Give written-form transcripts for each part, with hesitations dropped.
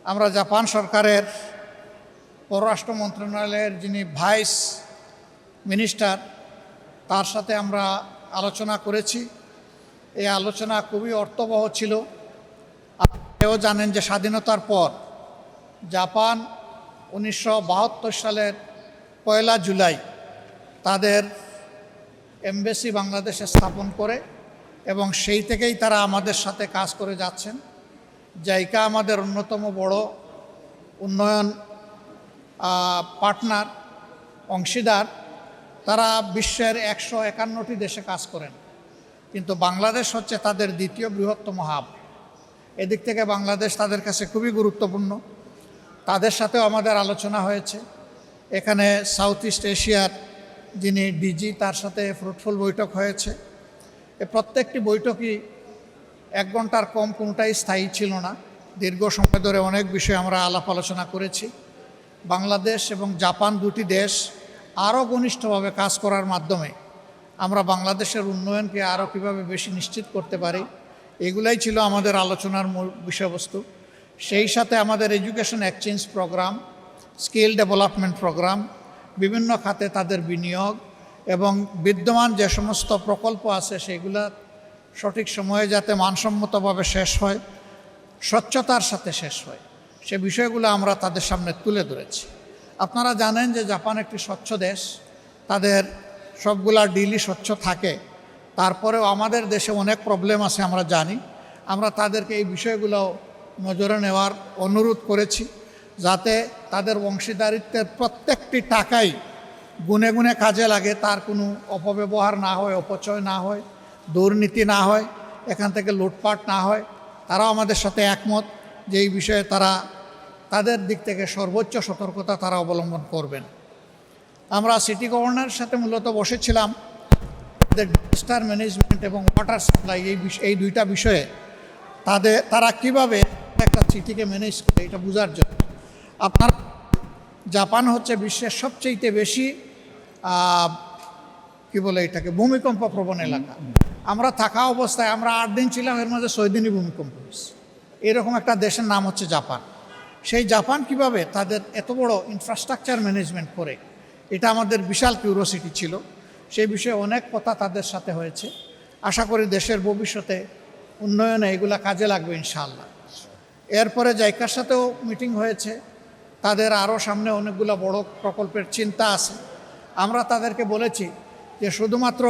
আমরা জাপান সরকারের পররাষ্ট্র মন্ত্রণালয়ের যিনি ভাইস মিনিস্টার তার সাথে আমরা আলোচনা করেছি। এই আলোচনা খুবই অর্থবহ ছিল। আপনিও জানেন যে স্বাধীনতার পর জাপান 1972 সালের 1 জুলাই তাদের এমবেসি বাংলাদেশে স্থাপন করে এবং সেই থেকেই তারা আমাদের সাথে কাজ করে যাচ্ছেন। জাইকা আমাদের অন্যতম বড় উন্নয়ন পার্টনার, অংশীদার। তারা বিশ্বের 151টি দেশে কাজ করেন, কিন্তু বাংলাদেশ হচ্ছে তাদের দ্বিতীয় বৃহত্তম হাব। এদিক থেকে বাংলাদেশ তাদের কাছে খুবই গুরুত্বপূর্ণ। তাদের সাথেও আমাদের আলোচনা হয়েছে। এখানে সাউথ ইস্ট এশিয়ার যিনি ডিজি তার সাথে ফ্রুটফুল বৈঠক হয়েছে। প্রত্যেকটি বৈঠকই 1 ঘন্টার কম, কোনোটাই স্থায়ী ছিল না। দীর্ঘ সময় ধরে অনেক বিষয়ে আমরা আলাপ আলোচনা করেছি। বাংলাদেশ এবং জাপান দুটি দেশ আরও ঘনিষ্ঠভাবে কাজ করার মাধ্যমে আমরা বাংলাদেশের উন্নয়নকে আরও কীভাবে বেশি নিশ্চিত করতে পারি, এগুলাই ছিল আমাদের আলোচনার মূল বিষয়বস্তু। সেই সাথে আমাদের education exchange programme, skill development programme, বিভিন্ন খাতে তাদের বিনিয়োগ এবং বিদ্যমান যে সমস্ত প্রকল্প আছে সেগুলো সঠিক সময়ে যাতে মানসম্মতভাবে শেষ হয়, স্বচ্ছতার সাথে শেষ হয়, সে বিষয়গুলো আমরা তাদের সামনে তুলে ধরেছি। আপনারা জানেন যে জাপান একটি স্বচ্ছ দেশ, তাদের সবগুলা ডিলই স্বচ্ছ থাকে। তারপরেও আমাদের দেশে অনেক প্রবলেম আছে আমরা জানি। আমরা তাদেরকে এই বিষয়গুলো নজরে নেওয়ার অনুরোধ করেছি, যাতে তাদের অংশীদারিত্বের প্রত্যেকটি টাকাই গুনে গুনে কাজে লাগে, তার কোনো অপব্যবহার না হয়, অপচয় না হয়, দুর্নীতি না হয়, এখান থেকে লুটপাট না হয়। তারাও আমাদের সাথে একমত যে এই বিষয়ে তাদের দিক থেকে সর্বোচ্চ সতর্কতা তারা অবলম্বন করবেন। আমরা সিটি গভর্নরের সাথে মূলত বসেছিলাম তাদের ডিজাস্টার ম্যানেজমেন্ট এবং ওয়াটার সাপ্লাই এই দুইটা বিষয়ে তারা কিভাবে একটা সিটিকে ম্যানেজ করে এটা বোঝার জন্য। আপনার জাপান হচ্ছে বিশ্বের সবচেয়ে বেশি এটাকে ভূমিকম্প প্রবণ এলাকা। আমরা থাকা অবস্থায় আমরা 8 দিন ছিলাম, এর মধ্যে 6 দিনই ভূমিকম্প হয়েছে। এরকম একটা দেশের নাম হচ্ছে জাপান। সেই জাপান কিভাবে তাদের এত বড় ইনফ্রাস্ট্রাকচার ম্যানেজমেন্ট করে, এটা আমাদের বিশাল কিউরিওসিটি ছিল। সেই বিষয়ে অনেক কথা তাদের সাথে হয়েছে। আশা করি দেশের ভবিষ্যতে উন্নয়নে এগুলা কাজে লাগবে ইনশাআল্লাহ। এরপরে জাইকার সাথেও মিটিং হয়েছে। তাদের আরও সামনে অনেকগুলো বড় প্রকল্পের চিন্তা আছে। আমরা তাদেরকে বলেছি যে শুধুমাত্র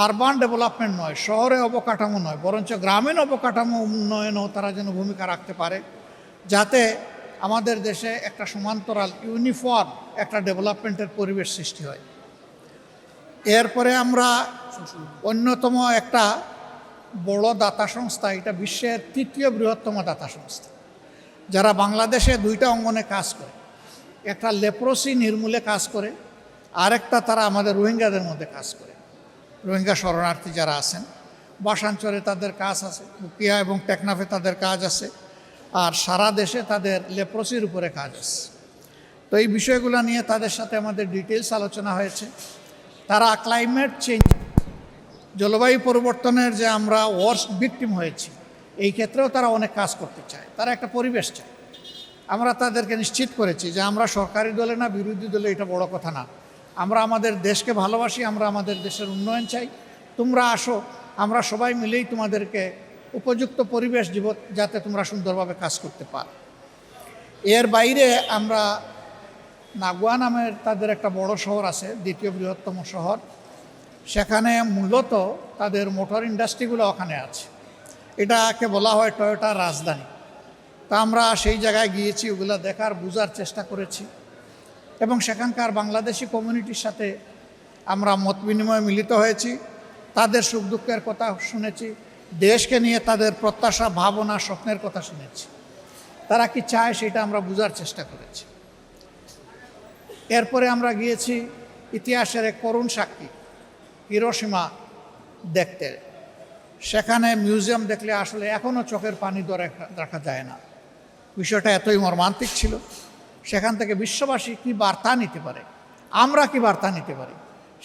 আরবান ডেভেলপমেন্ট নয়, শহরে অবকাঠামো নয়, বরঞ্চ গ্রামীণ অবকাঠামো উন্নয়নেও তারা যেন ভূমিকা রাখতে পারে, যাতে আমাদের দেশে একটা সমান্তরাল ইউনিফর্ম একটা ডেভেলপমেন্টের পরিবেশ সৃষ্টি হয়। এরপরে আমরা অন্যতম একটা বড় দাতা সংস্থা, এটা বিশ্বের 3য় বৃহত্তম দাতা সংস্থা, যারা বাংলাদেশে 2টা অঙ্গনে কাজ করে। একটা লেপ্রোসি নির্মূলে কাজ করে, আরেকটা তারা আমাদের রোহিঙ্গাদের মধ্যে কাজ করে। রোহিঙ্গা শরণার্থী যারা আছেন, বাসাঞ্চলে তাদের কাজ আছে, উকিয়া এবং টেকনাফে তাদের কাজ আছে, আর সারা দেশে তাদের লেপ্রোসির উপরে কাজ আছে। তো এই বিষয়গুলো নিয়ে তাদের সাথে আমাদের ডিটেলস আলোচনা হয়েছে। তারা ক্লাইমেট চেঞ্জ, জলবায়ু পরিবর্তনের যে আমরা ওয়ার্স্ট ভিকটিম হয়েছি, এই ক্ষেত্রেও তারা অনেক কাজ করতে চায়। তারা একটা পরিবেশ চায়। আমরা তাদেরকে নিশ্চিত করেছি যে আমরা সরকারি দলে না বিরোধী দলে, এটা বড় কথা না। আমরা আমাদের দেশকে ভালোবাসি, আমরা আমাদের দেশের উন্নয়ন চাই। তোমরা আসো, আমরা সবাই মিলেই তোমাদেরকে উপযুক্ত পরিবেশ দিব, যাতে তোমরা সুন্দরভাবে কাজ করতে পারো। এর বাইরে আমরা নাগোয়া নামের তাদের একটা বড় শহর আছে, 2য় বৃহত্তম শহর। সেখানে মূলত তাদের মোটর ইন্ডাস্ট্রিগুলো ওখানে আছে। এটাকে বলা হয় টয়োটার রাজধানী। তা আমরা সেই জায়গায় গিয়েছি, ওগুলো দেখার বোঝার চেষ্টা করেছি এবং সেখানকার বাংলাদেশি কমিউনিটির সাথে আমরা মত বিনিময়ে মিলিত হয়েছি। তাদের সুখ দুঃখের কথা শুনেছি, দেশকে নিয়ে তাদের প্রত্যাশা, ভাবনা, স্বপ্নের কথা শুনেছি। তারা কি চায় সেটা আমরা বোঝার চেষ্টা করেছি। এরপরে আমরা গিয়েছি ইতিহাসের এক করুণ সাক্ষী হিরোশিমা দেখতে। সেখানে মিউজিয়াম দেখলে আসলে এখনও চোখের পানি ধরে রাখা যায় না। বিষয়টা এতই মর্মান্তিক ছিল। সেখান থেকে বিশ্ববাসী কী বার্তা নিতে পারে, আমরা কি বার্তা নিতে পারি,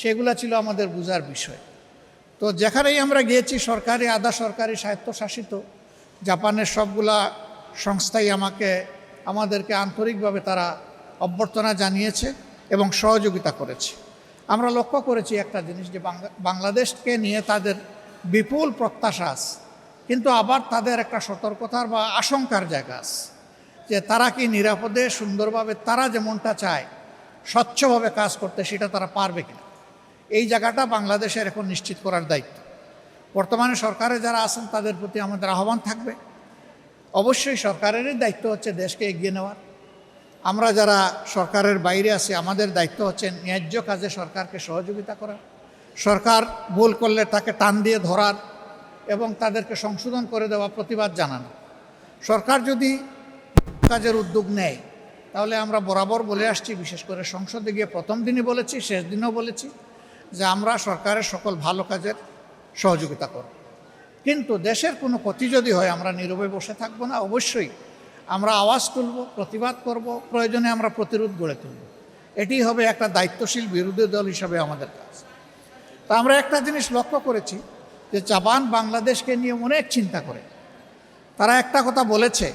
সেগুলো ছিল আমাদের বোঝার বিষয়। তো যেখানেই আমরা গিয়েছি, সরকারি, আধা সরকারি, স্বায়ত্তশাসিত জাপানের সবগুলা সংস্থাই আমাদেরকে আন্তরিকভাবে তারা অভ্যর্থনা জানিয়েছে এবং সহযোগিতা করেছে। আমরা লক্ষ্য করেছি একটা জিনিস, যে বাংলাদেশকে নিয়ে তাদের বিপুল প্রত্যাশা আছে, কিন্তু আবার তাদের একটা সতর্কতার বা আশঙ্কার জায়গা আছে, যে তারা কি নিরাপদে সুন্দরভাবে তারা যেমনটা চায় স্বচ্ছভাবে কাজ করতে সেটা তারা পারবে কিনা। এই জায়গাটা বাংলাদেশের এখন নিশ্চিত করার দায়িত্ব। বর্তমানে সরকারে যারা আছেন তাদের প্রতি আমাদের আহ্বান থাকবে, অবশ্যই সরকারেরই দায়িত্ব হচ্ছে দেশকে এগিয়ে নেওয়ার। আমরা যারা সরকারের বাইরে আছি আমাদের দায়িত্ব হচ্ছে ন্যায্য কাজে সরকারকে সহযোগিতা করা, সরকার ভুল করলে তাকে টান দিয়ে ধরার এবং তাদেরকে সংশোধন করে দেওয়া, প্রতিবাদ জানানো। সরকার যদি কাজের উদ্যোগ নেয় তাহলে আমরা বরাবর বলে আসছি, বিশেষ করে সংসদে গিয়ে প্রথম দিনই বলেছি, শেষ দিনও বলেছি, যে আমরা সরকারের সকল ভালো কাজের সহযোগিতা করব। কিন্তু দেশের কোনো ক্ষতি যদি হয় আমরা নীরবে বসে থাকবো না, অবশ্যই আমরা আওয়াজ তুলব, প্রতিবাদ করব, প্রয়োজনে আমরা প্রতিরোধ গড়ে তুলব। এটি হবে একটা দায়িত্বশীল বিরোধী দল হিসাবে আমাদের কাজ। তা আমরা একটা জিনিস লক্ষ্য করেছি, যে জাপান বাংলাদেশকে নিয়ে অনেক চিন্তা করে। তারা একটা কথা বলেছে,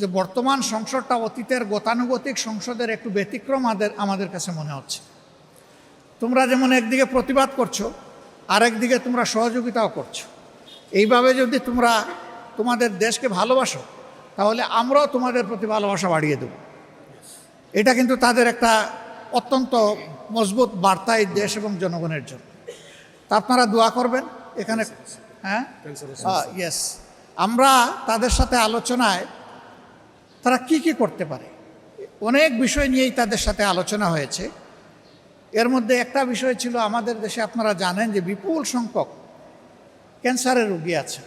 যে বর্তমান সংসদটা অতীতের গতানুগতিক সংসদের একটু ব্যতিক্রম আমাদের কাছে মনে হচ্ছে। তোমরা যেমন একদিকে প্রতিবাদ করছো, আরেকদিকে তোমরা সহযোগিতাও করছো। এইভাবে যদি তোমরা তোমাদের দেশকে ভালোবাসো তাহলে আমরাও তোমাদের প্রতি ভালোবাসা বাড়িয়ে দেব। এটা কিন্তু তাদের একটা অত্যন্ত মজবুত বার্তা এই দেশ এবং জনগণের জন্য। তা আপনারা দোয়া করবেন এখানে। হ্যাঁ, ইয়েস, আমরা তাদের সাথে আলোচনায় তারা কি কি করতে পারে অনেক বিষয় নিয়েই তাদের সাথে আলোচনা হয়েছে। এর মধ্যে একটা বিষয় ছিল, আমাদের দেশে আপনারা জানেন যে বিপুল সংখ্যক ক্যান্সারের রোগী আছে।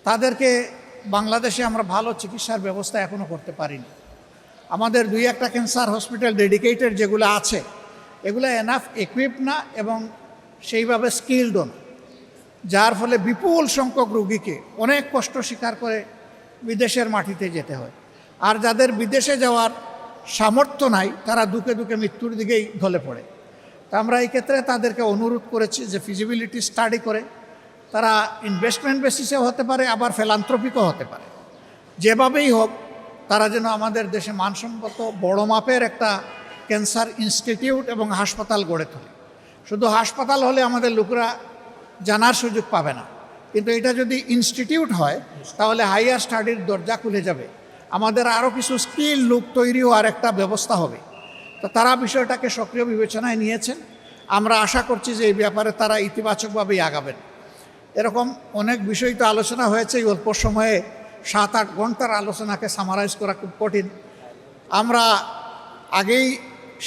তাদেরকে বাংলাদেশে আমরা ভালো চিকিৎসার ব্যবস্থা এখনও করতে পারিনি। আমাদের 2-1টা ক্যান্সার হসপিটাল ডেডিকেটেড যেগুলো আছে, এগুলো এনাফ ইকুইপ না এবং সেইভাবে স্কিলডও না, যার ফলে বিপুল সংখ্যক রোগীকে অনেক কষ্ট স্বীকার করে বিদেশের মাটিতে যেতে হয়। আর যাদের বিদেশে যাওয়ার সামর্থ্য নাই তারা দুকে দুকে মৃত্যুর দিকেই ঢলে পড়ে। তা আমরা এই ক্ষেত্রে তাদেরকে অনুরোধ করেছি যে ফিজিবিলিটি স্টাডি করে, তারা ইনভেস্টমেন্ট বেসিসেও হতে পারে, আবার ফিলান্থ্রপিকও হতে পারে, যেভাবেই হোক তারা যেন আমাদের দেশে মানসম্মত বড় মাপের একটা ক্যান্সার ইনস্টিটিউট এবং হাসপাতাল গড়ে তোলে। শুধু হাসপাতাল হলে আমাদের লোকরা জানার সুযোগ পাবে না, কিন্তু এটা যদি ইনস্টিটিউট হয় তাহলে হাইয়ার স্টাডির দরজা খুলে যাবে, আমাদের আরও কিছু স্কিল লোক তৈরি হওয়ার একটা ব্যবস্থা হবে। তো তারা বিষয়টাকে সক্রিয় বিবেচনায় নিয়েছেন। আমরা আশা করছি যে এই ব্যাপারে তারা ইতিবাচকভাবেই আগাবেন। এরকম অনেক বিষয় তো আলোচনা হয়েছে, এই অল্প সময়ে 7-8 ঘন্টার আলোচনাকে সামারাইজ করা খুব কঠিন। আমরা আগেই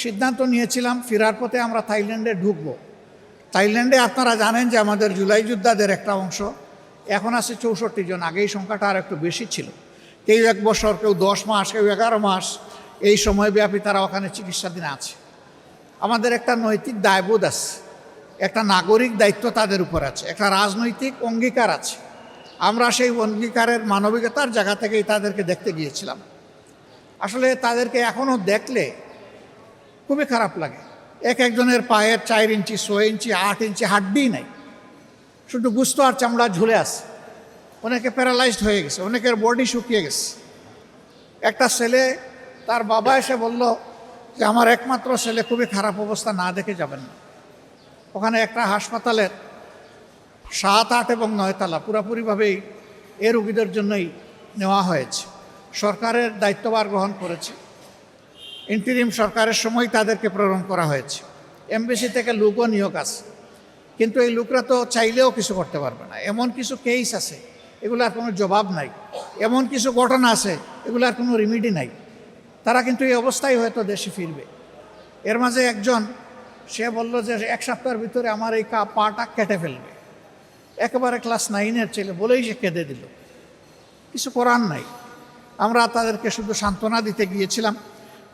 সিদ্ধান্ত নিয়েছিলাম ফেরার পথে আমরা থাইল্যান্ডে ঢুকবো। থাইল্যান্ডে আপনারা জানেন যে আমাদের জুলাই যোদ্ধাদের একটা অংশ এখন আছে 64 জন, আগে এই সংখ্যাটা আর একটু বেশি ছিল। কেউ 1 বছর, কেউ 10 মাস, কেউ 11 মাস, এই সময়ব্যাপী তারা ওখানে চিকিৎসাধীন আছে। আমাদের একটা নৈতিক দায়বোধ আছে, একটা নাগরিক দায়িত্ব তাদের উপর আছে, একটা রাজনৈতিক অঙ্গীকার আছে। আমরা সেই অঙ্গীকারের মানবিকতার জায়গা থেকেই তাদেরকে দেখতে গিয়েছিলাম। আসলে তাদেরকে এখনও দেখলে খুবই খারাপ লাগে। একজনের পায়ের 4 ইঞ্চি, 6 ইঞ্চি, 8 ইঞ্চি হাড্ডি নাই, শুধু গুস্ত আর চামড়া ঝুলে আছে। অনেকে প্যারালাইজড হয়ে গেছে, অনেকের বডি শুকিয়ে গেছে। একটা ছেলে, তার বাবা এসে বলল যে আমার একমাত্র ছেলে খুবই খারাপ অবস্থা, না দেখে যাবেন না। ওখানে একটা হাসপাতালের 7, 8 এবং 9 তলা পুরোপুরিভাবেই এ রোগীদের জন্যই নেওয়া হয়েছে। সরকারের দায়িত্বভার গ্রহণ করেছে, ইন্টিরিম সরকারের সময় তাদেরকে প্রেরণ করা হয়েছে। এমবিসি থেকে লোকও নিয়োগ আছে, কিন্তু এই লোকরা তো চাইলেও কিছু করতে পারবে না। এমন কিছু কেস আছে এগুলার কোনো জবাব নাই, এমন কিছু ঘটনা আছে এগুলার কোনো রিমিডি নাই। তারা কিন্তু এই অবস্থায় হয়তো দেশে ফিরবে। এর মাঝে একজন, সে বলল যে 1 সপ্তাহের ভিতরে আমার এই পাটা কেটে ফেলবে। একেবারে ক্লাস 9-এর ছেলে বলেই সে কেঁদে দিল। কিছু করার নাই। আমরা তাদেরকে শুধু সান্ত্বনা দিতে গিয়েছিলাম,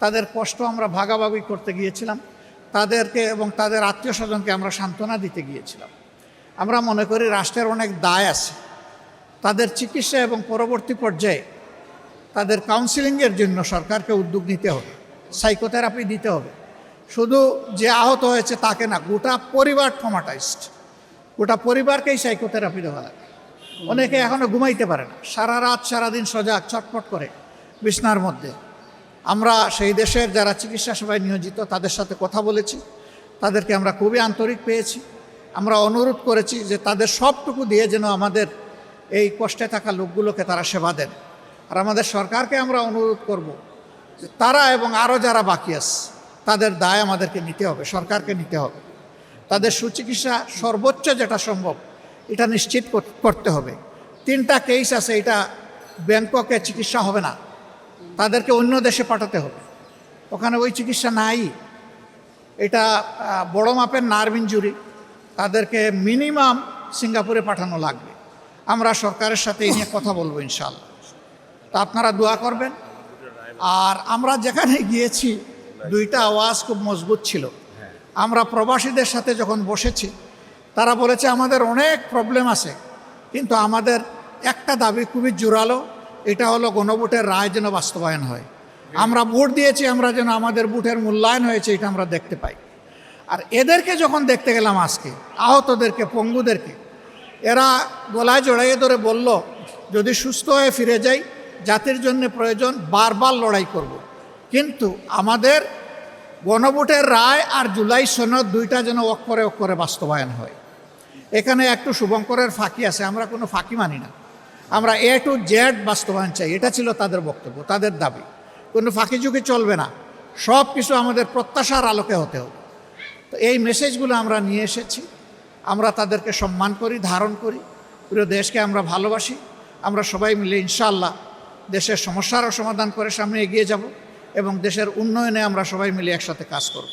তাদের কষ্ট আমরা ভাগাভাগি করতে গিয়েছিলাম, তাদেরকে এবং তাদের আত্মীয় স্বজনকে আমরা সান্ত্বনা দিতে গিয়েছিলাম। আমরা মনে করি রাষ্ট্রের অনেক দায় আছে, তাদের চিকিৎসা এবং পরবর্তী পর্যায়ে তাদের কাউন্সিলিংয়ের জন্য সরকারকে উদ্যোগ নিতে হবে, সাইকোথেরাপি দিতে হবে। শুধু যে আহত হয়েছে তাকে না, গোটা পরিবার ট্রমাটাইজড, গোটা পরিবারকেই সাইকোথেরাপি দেওয়া লাগে। অনেকে এখনও ঘুমাইতে পারে না, সারা রাত সারাদিন সজাগ ছটফট করে বিছনার মধ্যে। আমরা সেই দেশের যারা চিকিৎসা সেবায় নিয়োজিত তাদের সাথে কথা বলেছি, তাদেরকে আমরা খুবই আন্তরিক পেয়েছি। আমরা অনুরোধ করেছি যে তাদের সবটুকু দিয়ে যেন আমাদের এই কষ্টে থাকা লোকগুলোকে তারা সেবা দেন। আর আমাদের সরকারকে আমরা অনুরোধ করব যে তারা এবং আরও যারা বাকি আছে তাদের দায় আমাদেরকে নিতে হবে, সরকারকে নিতে হবে। তাদের সুচিকিৎসা সর্বোচ্চ যেটা সম্ভব এটা নিশ্চিত করতে হবে। 3টা কেস আছে, এটা ব্যাংককে চিকিৎসা হবে না, তাদেরকে অন্য দেশে পাঠাতে হবে, ওখানে ওই চিকিৎসা নাই। এটা বড় মাপের নার্ভ ইনজুরি, তাদেরকে মিনিমাম সিঙ্গাপুরে পাঠানো লাগবে। আমরা সরকারের সাথে এই নিয়ে কথা বলবো ইনশাআল্লাহ। তা আপনারা দোয়া করবেন। আর আমরা যেখানে গিয়েছি 2টা আওয়াজ খুব মজবুত ছিল। আমরা প্রবাসীদের সাথে যখন বসেছি তারা বলেছে আমাদের অনেক প্রবলেম আছে, কিন্তু আমাদের একটা দাবি খুবই জোরালো, এটা হলো গণভোটের রায় যেন বাস্তবায়ন হয়। আমরা ভোট দিয়েছি, আমরা যেন আমাদের ভোটের মূল্যায়ন হয়েছে এটা আমরা দেখতে পাই। আর এদেরকে যখন দেখতে গেলাম আজকে, আহতদেরকে, পঙ্গুদেরকে, এরা গলায় জড়াইয়ে ধরে বলল যদি সুস্থ হয়ে ফিরে যাই জাতির জন্য প্রয়োজন বারবার লড়াই করব। কিন্তু আমাদের গণভোটের রায় আর জুলাই সনদ 2টা যেন অক্ষরে বাস্তবায়ন হয়। এখানে একটু শুভঙ্করের ফাঁকি আছে, আমরা কোনো ফাঁকি মানি না, আমরা A to Z বাস্তবায়ন চাই। এটা ছিল তাদের বক্তব্য, তাদের দাবি। কোনো ফাঁকি ঝুঁকি চলবে না, সব কিছু আমাদের প্রত্যাশার আলোকে হতে হবে। তো এই মেসেজগুলো আমরা নিয়ে এসেছি। আমরা তাদেরকে সম্মান করি, ধারণ করি, পুরো দেশকে আমরা ভালোবাসি। আমরা সবাই মিলে ইনশাআল্লাহ দেশের সমস্যারও সমাধান করে সামনে এগিয়ে যাব এবং দেশের উন্নয়নে আমরা সবাই মিলে একসাথে কাজ করব।